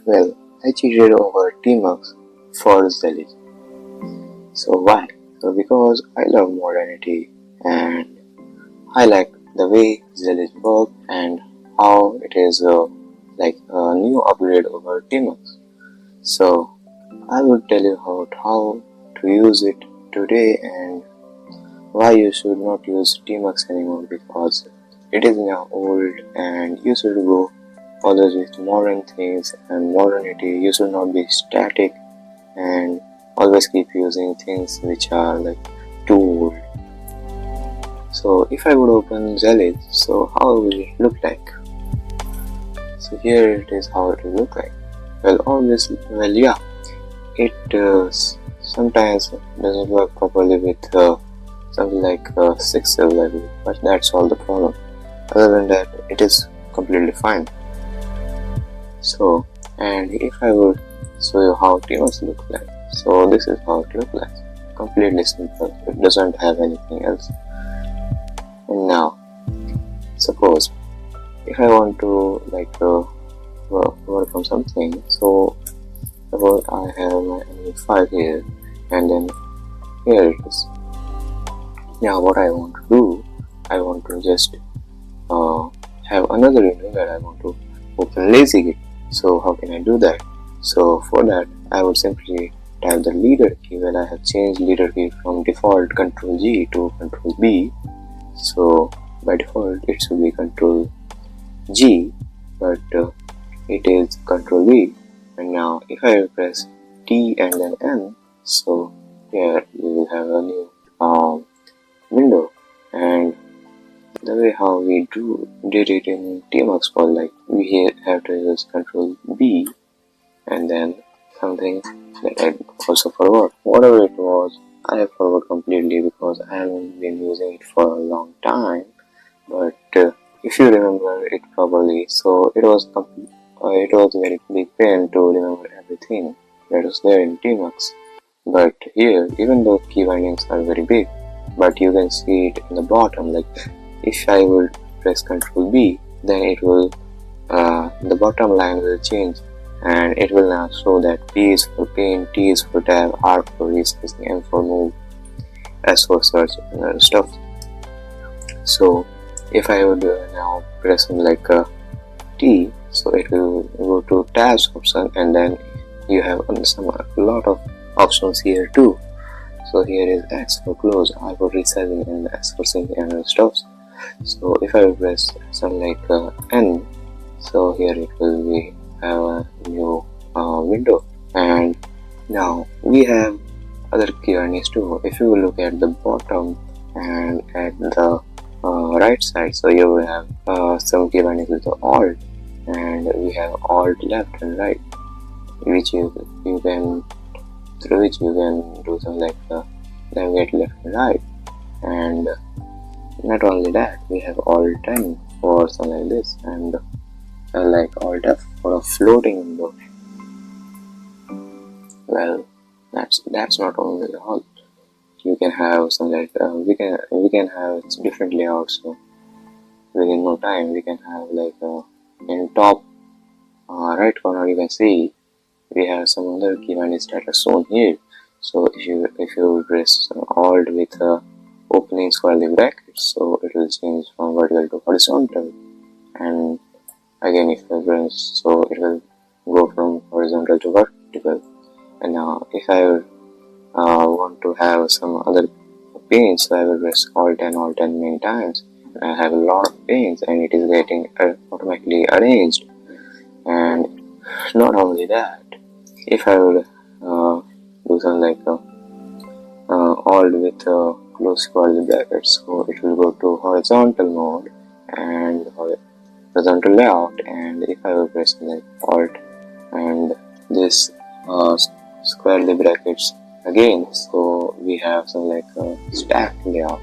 Well, I cheated over tmux for zellij. So why? So because I love modernity and I like the way zellij works and how it is like a new upgrade over tmux. So I will tell you about how to use it today and why you should not use tmux anymore, because it is now old and you should go always with modern things and modernity. You should not be static and always keep using things which are like too old. So if I would open zellij, so how will it look like? So here it is how it will look like. Well, obviously, yeah, it sometimes doesn't work properly with something like 6 level, but that's all the problem. Other than that, it is completely fine. So, and if I would show you how tmux looks like, so this is how it looks like. Completely simple. It doesn't have anything else. And now, suppose if I want to like work on something, so suppose I have my file here, and then here it is. Now what I want to do, I want to just have another window where I want to open lazygit. So how can I do that? So for that, I would simply type the leader key. Well, I have changed leader key from default Ctrl G to Ctrl B. So by default it should be Ctrl G, but it is Ctrl V. And now if I press T and then M, so here we will have a new window. And the way how we did it in tmux was like we have to use Ctrl B and then something that I also forgot. Whatever it was, I have forgot completely because I haven't been using it for a long time. But if you remember it properly, so it was very big pain to remember everything that was there in tmux. But here, even though key bindings are very big, but you can see it in the bottom. Like if I would press Ctrl B, then it will the bottom line will change, and it will now show that P is for pin, T is for tab, R for respacing, M for move, S for search and other stuff. So if I would now press like T, so it will go to tabs option, and then you have a lot of options here too. So here is X for close, R for resizing, and S for sync and other stuff. So if I press something like N, so here it will be have a new window. And now we have other keywords too. If you look at the bottom and at the right side, so you will have some keywords with the Alt, and we have Alt left and right, which you can through which you can do something like navigate left and right. And not only that, we have Alt 10 for something like this, and like Alt F for a floating window. Well, that's not only all. You can have something like we can have different layouts. So within no time, we can have like in top right corner you can see we have some other keywords that are shown here. So if you press Alt with opening square brackets, so it will change from vertical to horizontal. And again, if I press, so it will go from horizontal to vertical. And now if I want to have some other panes, so I will press Alt and Alt 10 many times. I have a lot of panes, and it is getting automatically arranged. And not only that, if I would do something like Alt with close square brackets, so it will go to horizontal mode and horizontal layout. And if I will press like Alt and this square brackets again, so we have some like stack layout.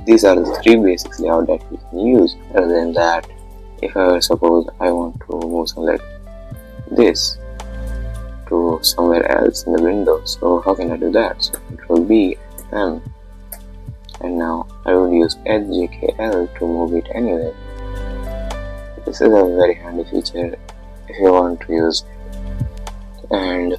These are the three basic layout that we can use. Other than that, if I suppose I want to move something like this to somewhere else in the window, so how can I do that? So Ctrl B M, and now I will use HJKL to move it anywhere. This is a very handy feature if you want to use. And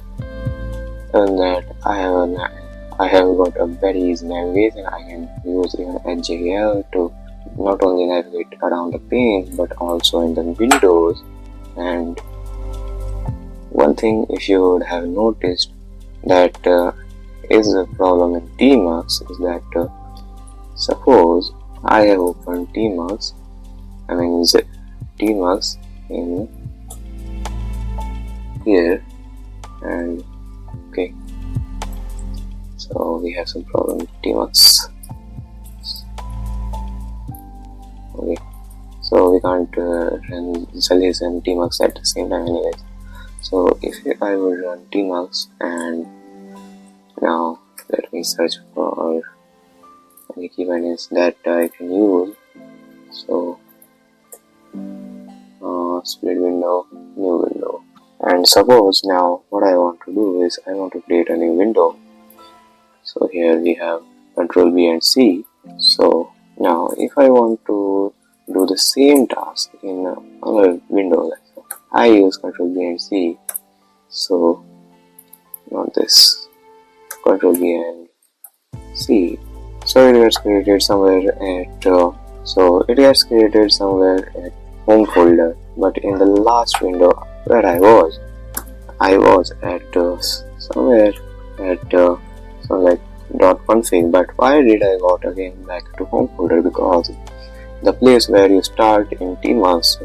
in that I have got a very easy navigation. I can use even HJL to not only navigate around the pane but also in the windows. And one thing, if you would have noticed, that is a problem in tmux is that suppose I have opened tmux in here, and okay, so we have some problem with tmux. Okay, so we can't run zellij and tmux at the same time anyways. So if I would run tmux, and now let me search for any key bindings that I can use. So split window, new window, and suppose now what I want to do is I want to create a new window. So here we have Control B and C. So now if I want to do the same task in another window, I use Control B and C. So not this, Control B and C. So it gets created somewhere at home folder. But in the last window where I was at somewhere at some like .config. But why did I got again back to home folder? Because the place where you start in tmux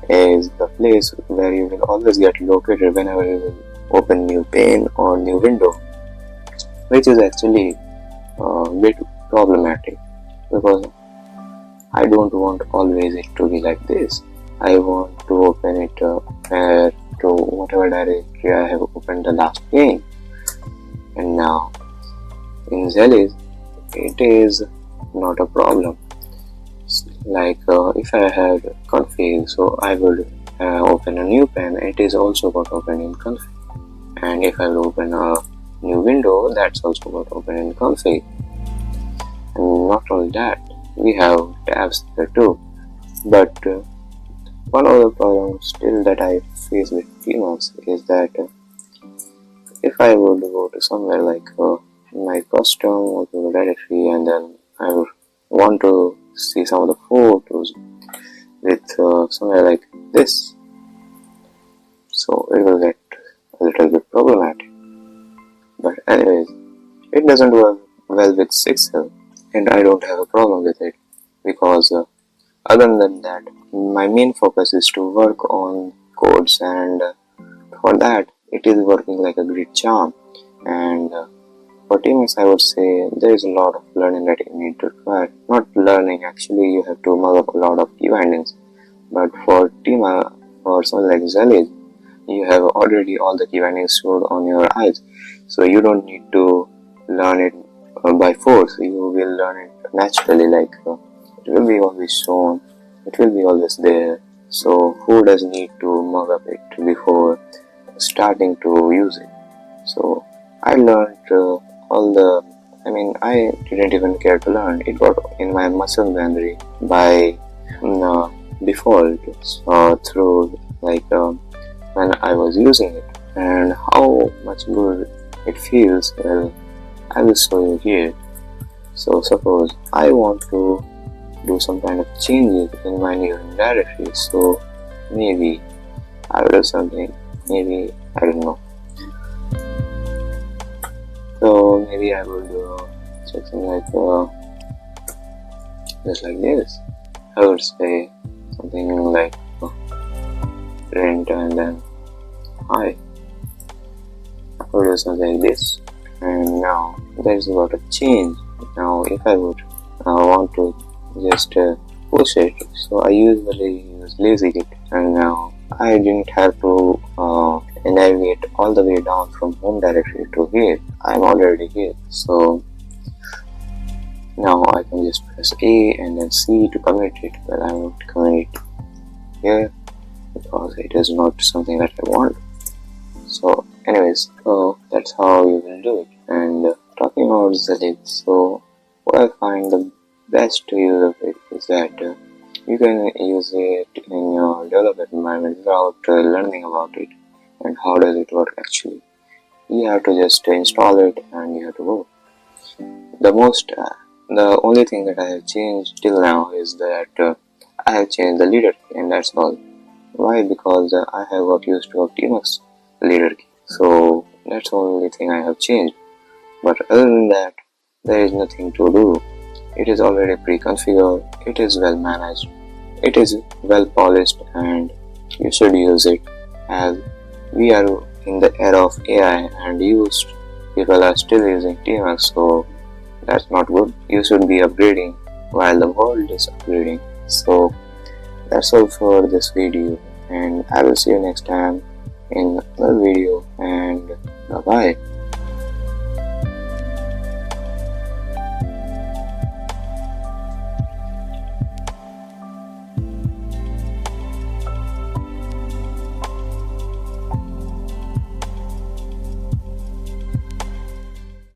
is the place where you will always get located whenever you will open new pane or new window, which is actually a bit problematic, because I don't want always it to be like this. I want to open it to whatever directory I have opened the last pane. And now in zellij it is not a problem. Like if I had config, so I would open a new pane, it is also got open in config. And if I will open a new window, that's also got open in config. And not only that, we have tabs here too. But one of the problems still that I face with tmux is that if I would go to somewhere like my custom or to the directory, and then I would want to see some of the photos with somewhere like this, so it will get a little bit problematic. But anyways, it doesn't work well with 6L, and I don't have a problem with it, because other than that, my main focus is to work on codes, and for that it is working like a great charm. And for tmux, I would say there is a lot of learning that you need to try. Not learning, actually you have to mug up a lot of key bindings. But for tmux or something like zellij, you have already all the key bindings stored on your eyes, so you don't need to learn it by force. You will learn it naturally, like it will be always shown, it will be always there. So who does need to mug up it before starting to use it? So I learned I didn't even care to learn. It got in my muscle memory by default, through when I was using it. And how much good it feels, well, I will show you here. So suppose I want to do some kind of changes in my new directory, so maybe I will do something, maybe I don't know. So maybe I will do something like just like this. I would say something like print and then hi. I would do something like this, and now there is a lot of change. Now if I would want to just push it, so I usually use lazy git, and now I didn't have to navigate all the way down from home directory to here. I'm already here, so now I can just press A and then C to commit it. But I won't commit it here because it is not something that I want. So anyways, so that's how you will do it. And talking about zellij, so what I find the best use of it is that You can use it in your development environment without learning about it and how does it work actually. You have to just install it and you have to go. The only thing that I have changed till now is that I have changed the leader key, and that's all. Why? Because I have got used to a tmux leader key. So that's the only thing I have changed. But other than that, there is nothing to do. It is already pre-configured, it is well managed, it is well polished, and you should use it, as we are in the era of AI and people are still using tmux, so that's not good. You should be upgrading while the world is upgrading. So that's all for this video, and I will see you next time in another video, and bye bye.